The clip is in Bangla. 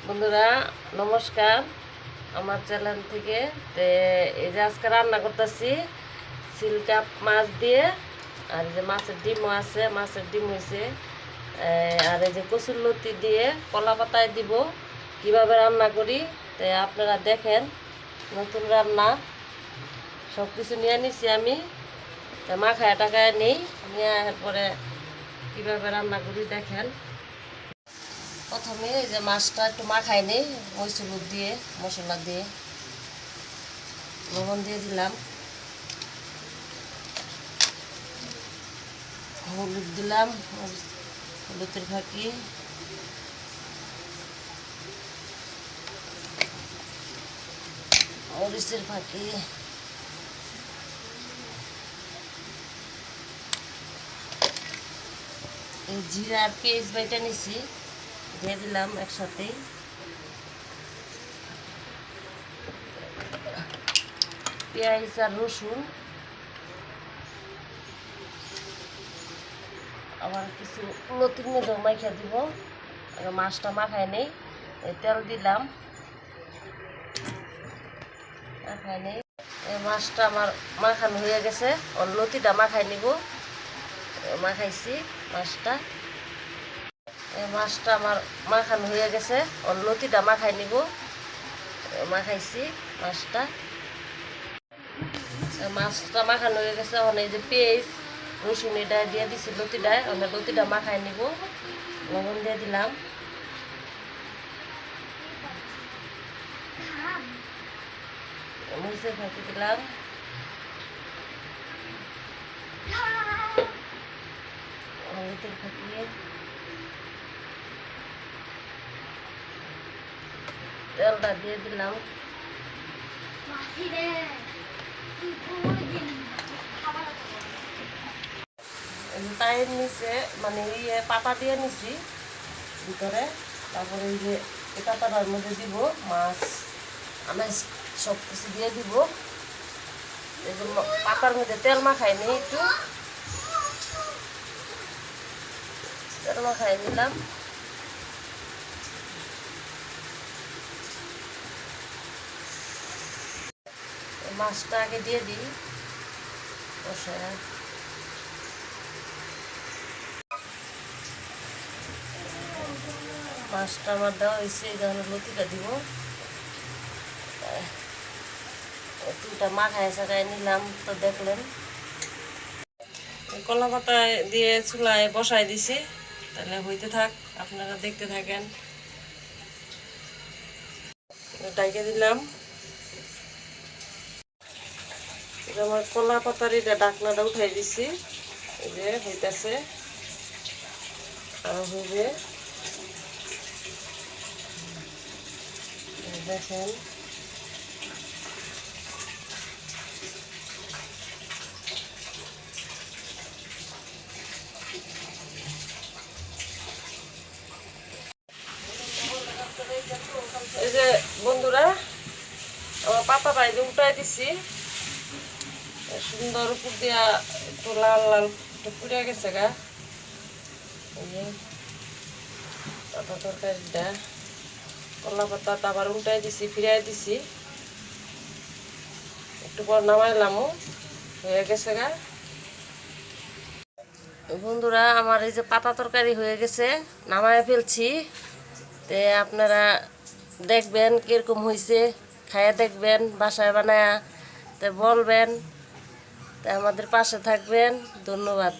বন্ধুরা নমস্কার আমার চ্যানেল থেকে। এই যে আজকে রান্না করতেছি সিলকাপ মাছ দিয়ে, আর যে মাছের ডিমও আছে, মাছের ডিম হয়েছে, আর এই যে কচুরলতি দিয়ে কলা পাতায় দিব। কিভাবে রান্না করি আপনারা দেখেন। নতুন রান্না সব কিছু নিয়ে নিছি আমি, মাখায় টাকায় নিই, নিয়ে পরে কীভাবে রান্না করি দেখেন। প্রথমে এই যে মাছটা একটু মাখাই নিই মরিচ দিয়ে, মশলা দিয়ে, লবণ দিয়ে দিলাম, হলুদ দিলাম, হলুদের ফাঁকি, মরিচের ফাঁকি, এই জিরা আর পেঁয়াজ বাইটা নিছি দিয়ে দিলাম একসাথেই। পেঁয়াজ আর রসুন, আবার কিছু লতির মধ্যে মাখা দিব। মাছটা মাখাই নেই, তেল দিলাম, মাখাই নেই। এই মাছটা আমার মাখানো হয়ে গেছে, লতিটা মাখাই নিব। মাখাইছি মাছটা, এই মাছটা আমার মাখানো হয়ে গেছে, লতিটা মাখাই নিব। মাখাইছি মাছটা, মাছটা মাখানো হয়ে গেছে। এই যে পেঁয়াজ রসুন এটা দিয়ে দিছি লতিটায়, লতিটা মাখাই নিব। লবণ দিয়ে দিলাম, মরিচের ফাঁকি দিলাম, হলুদের ফাঁকি, তেলটা দিয়ে দিলাম। তাইয়ের নিচে মানে পাতা দিয়ে নিছি ভিতরে, তারপরে এই যে পাতাটার মধ্যে দিব মাছ, আমি সব কিছু দিয়ে দিব। এই যে পাতার মধ্যে তেল মাখাই নিই, একটু তেল মাখাই নিলাম। মাছটা আগে দিয়ে দিই বসায়। মাছটা আমার দেওয়া হয়েছে, এই ধরনের লতিটা দিব। লতিটা মাখায় সাখায় নিলাম, তো দেখলেন। কলা পাতা দিয়ে চুলায় বসাই দিছি, তাহলে হইতে থাক, আপনারা দেখতে থাকেন। ডাইকে দিলাম। আমার কলা পাতার এটা ডাকনাটা উঠাই দিছি, এই যে হইতেছে, আরো হইবে দেখেন। এই যে বন্ধুরা আমার পাতাটা এই যে উঠাই দিছি, সুন্দর উপর দিয়া একটু লাল লাল একটু পুড়ে গেছে গা। এই যে পাতা তরকারিটা, কলা পাতা আবার উল্টাই দিছি, ফিরাই দিছি, একটু পর নামাইলামও, হয়ে গেছে গা। বন্ধুরা আমার এই যে পাতা তরকারি হয়ে গেছে, নামায় ফেলছি। আপনারা দেখবেন কীরকম হয়েছে, খাইয়ে দেখবেন, বাসায় বানায় বলবেন, আমাদের পাশে থাকবেন। ধন্যবাদ।